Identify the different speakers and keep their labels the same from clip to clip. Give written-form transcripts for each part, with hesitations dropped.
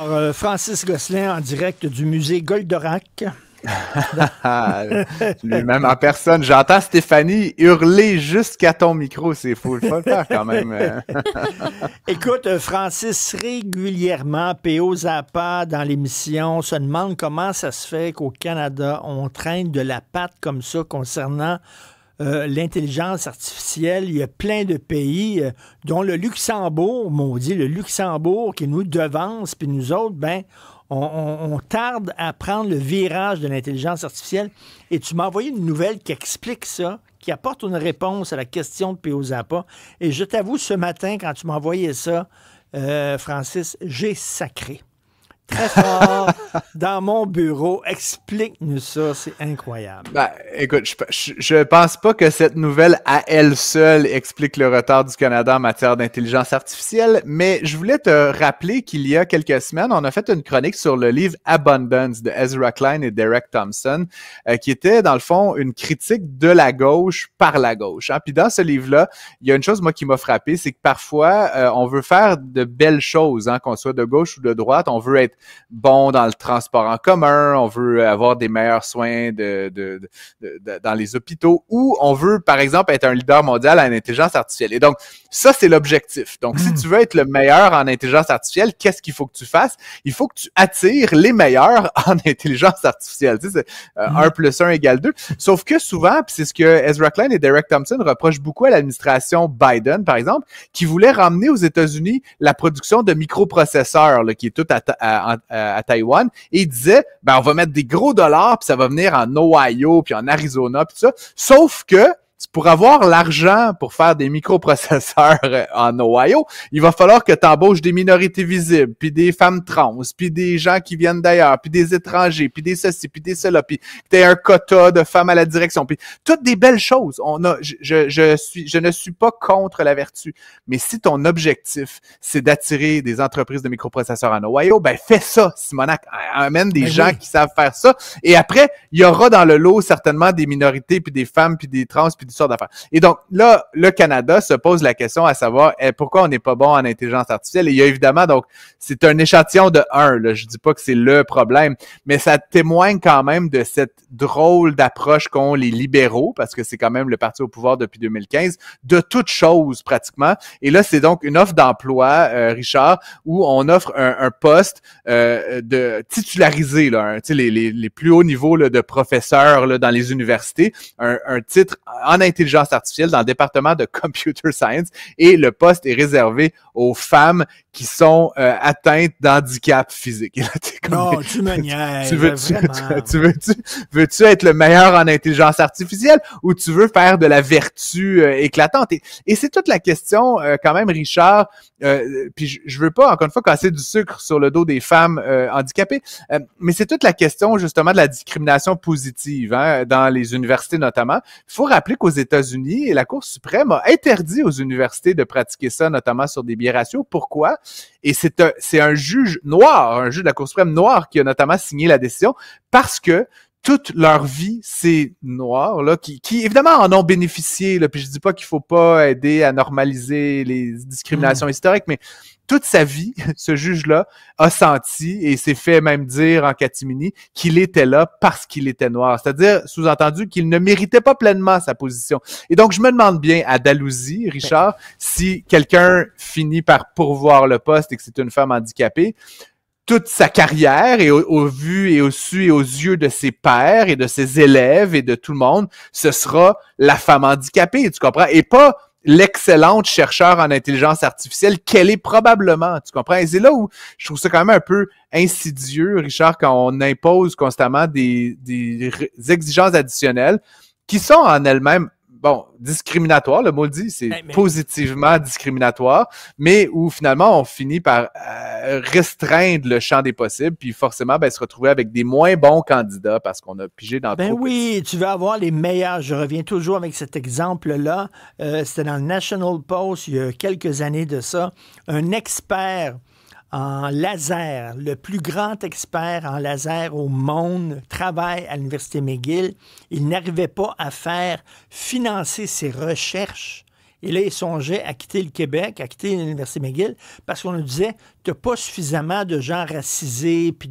Speaker 1: Alors, Francis Gosselin en direct du musée Goldorak.
Speaker 2: Lui-même en personne. J'entends Stéphanie hurler jusqu'à ton micro. C'est fou, il faut le faire quand même.
Speaker 1: Écoute, Francis, régulièrement, P.O. Zappa, dans l'émission, se demande comment ça se fait qu'au Canada, on traîne de la patte comme ça concernant l'intelligence artificielle. Il y a plein de pays, dont le Luxembourg, maudit, le Luxembourg qui nous devance, puis nous autres, ben, on tarde à prendre le virage de l'intelligence artificielle. Et tu m'as envoyé une nouvelle qui explique ça, qui apporte une réponse à la question de P.O. Zappa. Et je t'avoue, ce matin, quand tu m'as envoyé ça, Francis, j'ai sacré. Très fort, dans mon bureau. Explique-nous ça, c'est incroyable.
Speaker 2: Ben, écoute, je pense pas que cette nouvelle, à elle seule, explique le retard du Canada en matière d'intelligence artificielle, mais je voulais te rappeler qu'il y a quelques semaines, on a fait une chronique sur le livre Abundance de Ezra Klein et Derek Thompson, qui était, dans le fond, une critique de la gauche par la gauche. Hein. Puis dans ce livre-là, il y a une chose, moi, qui m'a frappé, c'est que parfois, on veut faire de belles choses, hein, qu'on soit de gauche ou de droite, on veut être bon dans le transport en commun, on veut avoir des meilleurs soins dans les hôpitaux, ou on veut, par exemple, être un leader mondial en intelligence artificielle. Et donc, ça, c'est l'objectif. Donc, si tu veux être le meilleur en intelligence artificielle, qu'est-ce qu'il faut que tu fasses? Il faut que tu attires les meilleurs en intelligence artificielle. Tu sais, c'est 1 plus 1 égale 2. Sauf que souvent, puis c'est ce que Ezra Klein et Derek Thompson reprochent beaucoup à l'administration Biden, par exemple, qui voulait ramener aux États-Unis la production de microprocesseurs, là, qui est tout à Taïwan, et il disait, ben, on va mettre des gros dollars, puis ça va venir en Ohio, puis en Arizona, puis tout ça. Sauf que, pour avoir l'argent pour faire des microprocesseurs en Ohio, il va falloir que tu embauches des minorités visibles, puis des femmes trans, puis des gens qui viennent d'ailleurs, puis des étrangers, puis des ceci, puis des cela, puis que tu aies un quota de femmes à la direction, puis toutes des belles choses. Je ne suis pas contre la vertu, mais si ton objectif, c'est d'attirer des entreprises de microprocesseurs en Ohio, ben fais ça, Simonac. Amène des gens qui savent faire ça, et après, il y aura dans le lot certainement des minorités, puis des femmes, puis des trans, puis sortes d'affaires. Et donc, là, le Canada se pose la question à savoir pourquoi on n'est pas bon en intelligence artificielle. Et il y a évidemment, donc, c'est un échantillon de 1, là. Je dis pas que c'est le problème, mais ça témoigne quand même de cette drôle d'approche qu'ont les libéraux, parce que c'est quand même le parti au pouvoir depuis 2015, de toutes choses, pratiquement. Et là, c'est donc une offre d'emploi, Richard, où on offre un poste de titularisé, là, tu sais, les plus hauts niveaux là, de professeurs là, dans les universités, un titre en intelligence artificielle dans le département de Computer Science, et le poste est réservé aux femmes qui sont atteintes d'handicap physique. Et là,
Speaker 1: non, tu me niaises,
Speaker 2: veux-tu être le meilleur en intelligence artificielle ou tu veux faire de la vertu éclatante? Et c'est toute la question, quand même, Richard, puis je veux pas, encore une fois, casser du sucre sur le dos des femmes handicapées, mais c'est toute la question, justement, de la discrimination positive, hein, dans les universités notamment. Il faut rappeler qu'aux États-Unis, la Cour suprême a interdit aux universités de pratiquer ça, notamment sur des biais-ratios. Pourquoi? Et c'est un juge noir, un juge de la Cour suprême noir qui a notamment signé la décision parce que toute leur vie, ces noirs là, qui évidemment en ont bénéficié. Là, puis je dis pas qu'il faut pas aider à normaliser les discriminations historiques, mais toute sa vie, ce juge-là a senti et s'est fait même dire en catimini qu'il était là parce qu'il était noir. C'est-à-dire, sous-entendu, qu'il ne méritait pas pleinement sa position. Et donc, je me demande bien à Dalhousie, Richard, si quelqu'un finit par pourvoir le poste et que c'est une femme handicapée, toute sa carrière et au vu et au su et aux yeux de ses pairs et de ses élèves et de tout le monde, ce sera la femme handicapée, tu comprends? Et pas l'excellente chercheure en intelligence artificielle qu'elle est probablement, tu comprends? Et c'est là où je trouve ça quand même un peu insidieux, Richard, quand on impose constamment des exigences additionnelles qui sont en elles-mêmes, bon, discriminatoire, le mot le dit, c'est positivement discriminatoire, mais où finalement on finit par restreindre le champ des possibles, puis forcément se retrouver avec des moins bons candidats parce qu'on a pigé dans trop.
Speaker 1: Oui, tu veux avoir les meilleurs. Je reviens toujours avec cet exemple-là. C'était dans le National Post il y a quelques années de ça. Un expert en laser, le plus grand expert en laser au monde, travaille à l'Université McGill. Il n'arrivait pas à faire financer ses recherches. Et là, il songeait à quitter le Québec, à quitter l'Université McGill, parce qu'on nous disait, t'as pas suffisamment de gens racisés, puis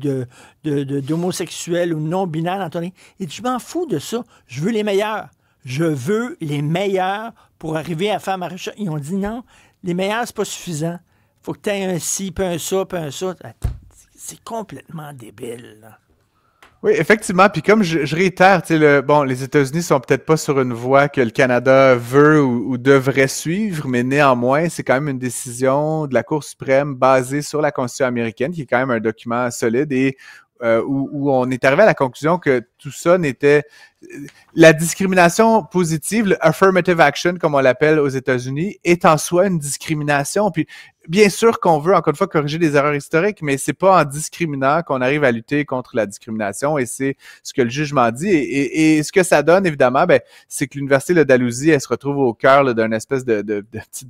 Speaker 1: d'homosexuels ou non-binaires dans ton... Il dit, je m'en fous de ça. Je veux les meilleurs. Je veux les meilleurs pour arriver à faire ma recherche. Ils ont dit, non, les meilleurs, c'est pas suffisant. Faut que tu aies un ci, puis un ça, puis un ça. C'est complètement débile, là.
Speaker 2: Oui, effectivement. Puis comme je réitère, tu sais, les États-Unis sont peut-être pas sur une voie que le Canada veut ou devrait suivre, mais néanmoins, c'est quand même une décision de la Cour suprême basée sur la Constitution américaine, qui est quand même un document solide et où on est arrivé à la conclusion que tout ça n'était... La discrimination positive, le affirmative action, comme on l'appelle aux États-Unis, est en soi une discrimination. Puis, bien sûr qu'on veut, encore une fois, corriger des erreurs historiques, mais c'est pas en discriminant qu'on arrive à lutter contre la discrimination, et c'est ce que le jugement dit. Et ce que ça donne, évidemment, c'est que l'Université de Dalhousie, elle se retrouve au cœur d'un espèce de petit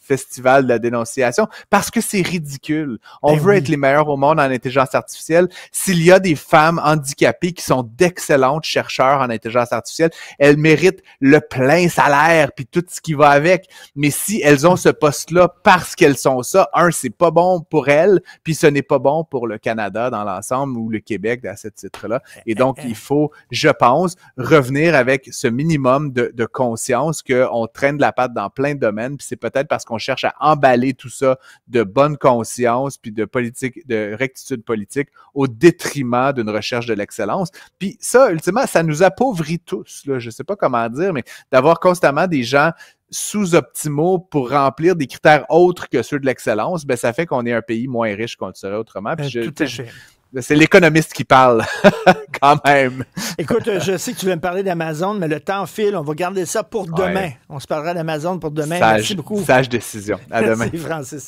Speaker 2: festival de la dénonciation, parce que c'est ridicule. On veut être les meilleurs au monde en intelligence artificielle. S'il y a des femmes handicapées qui sont d'excellentes chercheurs en intelligence artificielle, elles méritent le plein salaire puis tout ce qui va avec. Mais si elles ont ce poste-là parce qu'elles sont ça, c'est pas bon pour elles, puis ce n'est pas bon pour le Canada dans l'ensemble ou le Québec à ce titre-là. Et donc, il faut, je pense, revenir avec ce minimum de conscience qu'on traîne de la patte dans plein de domaines, puis c'est peut-être parce qu'on cherche à emballer tout ça de bonne conscience puis de politique, de rectitude politique au détriment d'une recherche de l'excellence. Puis ça, ultimement, ça nous appauvrit tous, là. Je sais pas comment dire, mais d'avoir constamment des gens sous-optimaux pour remplir des critères autres que ceux de l'excellence, ça fait qu'on est un pays moins riche qu'on le serait autrement. Puis c'est l'économiste qui parle, quand même.
Speaker 1: Écoute, je sais que tu veux me parler d'Amazon, mais le temps file. On va garder ça pour demain. On se parlera d'Amazon pour demain. Merci beaucoup.
Speaker 2: Sage décision. À demain.
Speaker 1: Merci, Francis.